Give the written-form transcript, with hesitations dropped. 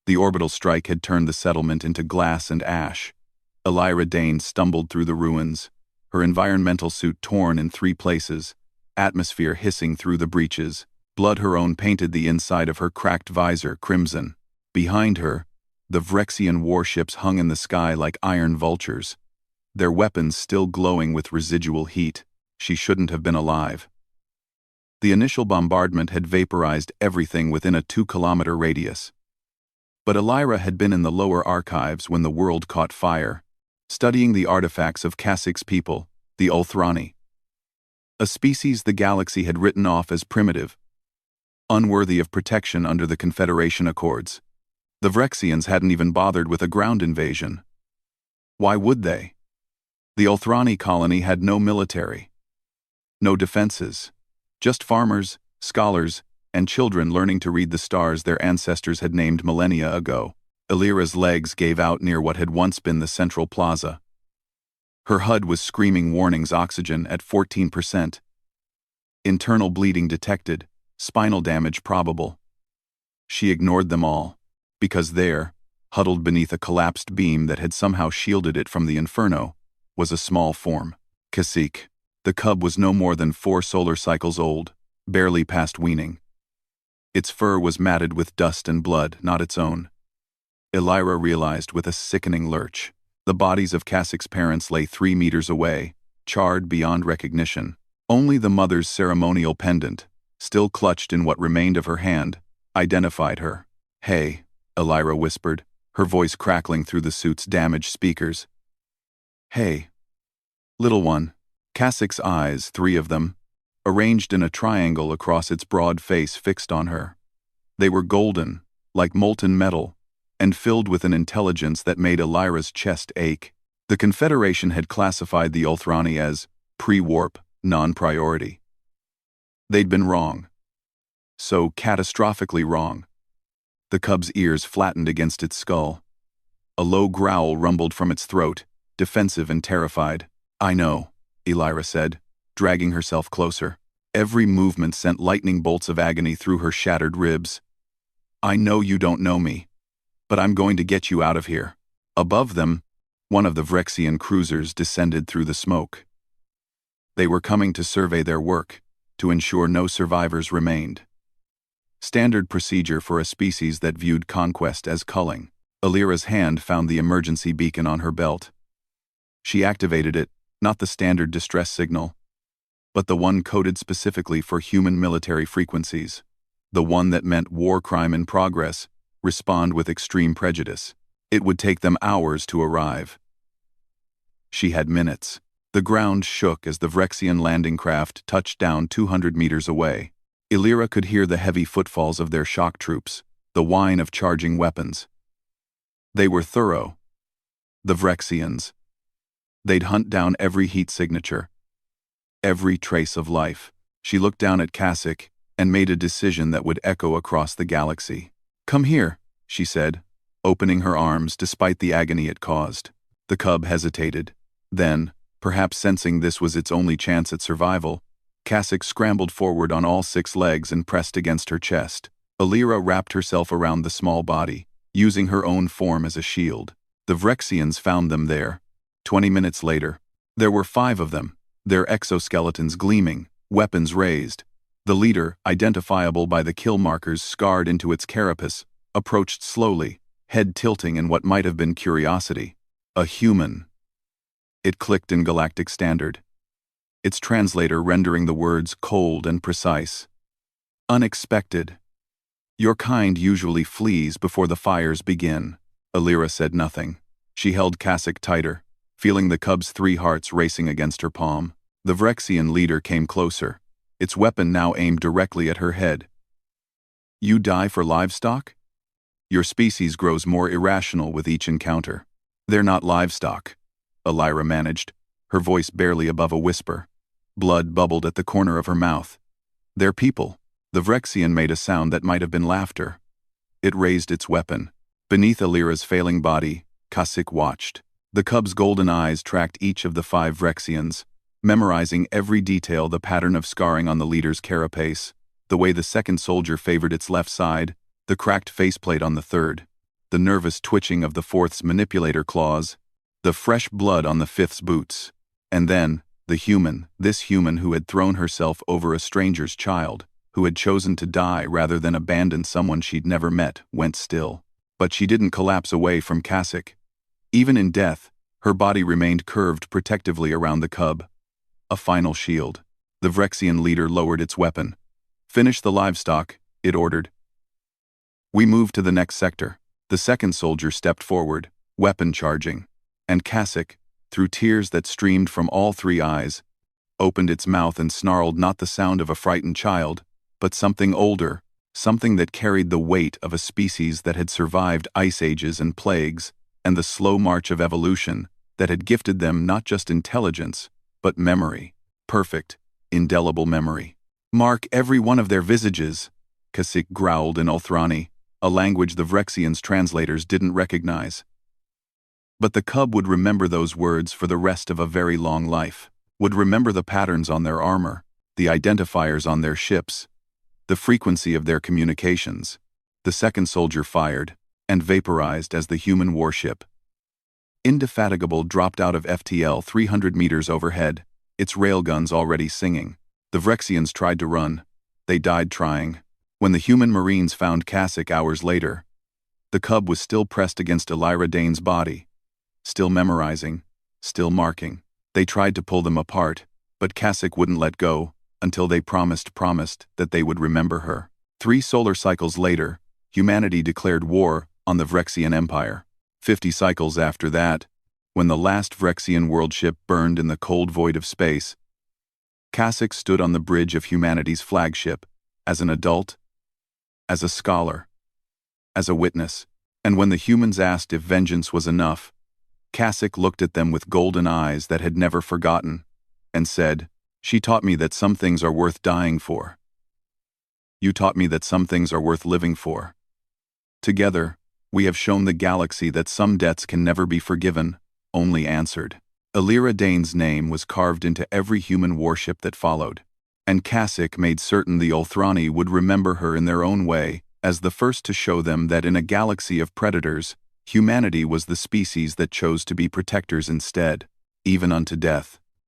The orbital strike had turned the settlement into glass and ash. Elira Dane stumbled through the ruins, her environmental suit torn in 3 places, atmosphere hissing through the breaches, blood her own painted the inside of her cracked visor crimson. Behind her, the Vrexian warships hung in the sky like iron vultures, their weapons still glowing with residual heat. She shouldn't have been alive. The initial bombardment had vaporized everything within a 2-kilometer radius. But Elira had been in the lower archives when the world caught fire, studying the artifacts of Kasik's people, the Ulthrani. A species the galaxy had written off as primitive, unworthy of protection under the Confederation Accords. The Vrexians hadn't even bothered with a ground invasion. Why would they? The Ulthrani colony had no military, no defenses, just farmers, scholars, and children learning to read the stars their ancestors had named millennia ago. Elira's legs gave out near what had once been the central plaza. Her HUD was screaming warnings: oxygen at 14%. Internal bleeding detected, spinal damage probable. She ignored them all, because there, huddled beneath a collapsed beam that had somehow shielded it from the inferno, was a small form. Kasik. The cub was no more than 4 solar cycles old, barely past weaning. Its fur was matted with dust and blood, not its own. Elira realized with a sickening lurch. The bodies of Kasik's parents lay 3 meters away, charred beyond recognition. Only the mother's ceremonial pendant, still clutched in what remained of her hand, identified her. "Hey," Elira whispered, her voice crackling through the suit's damaged speakers. "Hey, little one." Kasik's eyes, 3 of them, arranged in a triangle across its broad face, fixed on her. They were golden, like molten metal, and filled with an intelligence that made Elira's chest ache. The Confederation had classified the Ulthrani as pre-warp, non-priority. They'd been wrong. So catastrophically wrong. The cub's ears flattened against its skull. A low growl rumbled from its throat, defensive and terrified. "I know," Elira said, dragging herself closer. Every movement sent lightning bolts of agony through her shattered ribs. "I know you don't know me, but I'm going to get you out of here." Above them, one of the Vrexian cruisers descended through the smoke. They were coming to survey their work, to ensure no survivors remained. Standard procedure for a species that viewed conquest as culling. Elira's hand found the emergency beacon on her belt. She activated it, not the standard distress signal, but the one coded specifically for human military frequencies, the one that meant war crime in progress, respond with extreme prejudice. It would take them hours to arrive. She had minutes. The ground shook as the Vrexian landing craft touched down 200 meters away. Elira could hear the heavy footfalls of their shock troops, the whine of charging weapons. They were thorough. The Vrexians. They'd hunt down every heat signature, every trace of life. She looked down at Kasik and made a decision that would echo across the galaxy. "Come here," she said, opening her arms despite the agony it caused. The cub hesitated. Then, perhaps sensing this was its only chance at survival, Kasik scrambled forward on all 6 legs and pressed against her chest. Elira wrapped herself around the small body, using her own form as a shield. The Vrexians found them there. 20 minutes later, there were 5 of them, their exoskeletons gleaming, weapons raised. The leader, identifiable by the kill markers scarred into its carapace, approached slowly, head tilting in what might have been curiosity. A human. It clicked in Galactic Standard, its translator rendering the words cold and precise. "Unexpected. Your kind usually flees before the fires begin." Elira said nothing. She held Kasik tighter, feeling the cub's 3 hearts racing against her palm. The Vrexian leader came closer, its weapon now aimed directly at her head. "You die for livestock? Your species grows more irrational with each encounter." "They're not livestock," Elira managed, her voice barely above a whisper. Blood bubbled at the corner of her mouth. "They're people." The Vrexian made a sound that might have been laughter. It raised its weapon. Beneath Elira's failing body, Kasik watched. The cub's golden eyes tracked each of the 5 Vrexians, memorizing every detail: the pattern of scarring on the leader's carapace, the way the second soldier favored its left side, the cracked faceplate on the third. the nervous twitching of the fourth's manipulator claws, the fresh blood on the fifth's boots. And then, this human who had thrown herself over a stranger's child, who had chosen to die rather than abandon someone she'd never met, went still. But she didn't collapse away from Kasich. Even in death, her body remained curved protectively around the cub. A final shield. The Vrexian leader lowered its weapon. "Finish the livestock," it ordered. We moved to the next sector. The second soldier stepped forward, weapon charging. And Kasich, through tears that streamed from all three eyes, opened its mouth and snarled not the sound of a frightened child, but something older, something that carried the weight of a species that had survived ice ages and plagues, and the slow march of evolution that had gifted them not just intelligence, but memory. Perfect, indelible memory. "Mark every one of their visages," Kasich growled in Ulthrani, a language the Vrexians' translators didn't recognize. But the cub would remember those words for the rest of a very long life, would remember the patterns on their armor, the identifiers on their ships, the frequency of their communications. The second soldier fired, and vaporized as the human warship. Indefatigable dropped out of FTL 300 meters overhead, its railguns already singing. The Vrexians tried to run. They died trying. When the human Marines found Kasich hours later, the cub was still pressed against Elira Dane's body, still memorizing, still marking. They tried to pull them apart, but Kasich wouldn't let go, until they promised that they would remember her. 3 solar cycles later, humanity declared war on the Vrexian Empire. 50 cycles after that, when the last Vrexian world ship burned in the cold void of space, Kasich stood on the bridge of humanity's flagship, as an adult, as a scholar, as a witness. And when the humans asked if vengeance was enough, Kasich looked at them with golden eyes that had never forgotten, and said, "She taught me that some things are worth dying for. You taught me that some things are worth living for. Together, we have shown the galaxy that some debts can never be forgiven, only answered." Elira Dane's name was carved into every human warship that followed, and Kasich made certain the Ulthrani would remember her in their own way, as the first to show them that in a galaxy of predators, humanity was the species that chose to be protectors instead, even unto death.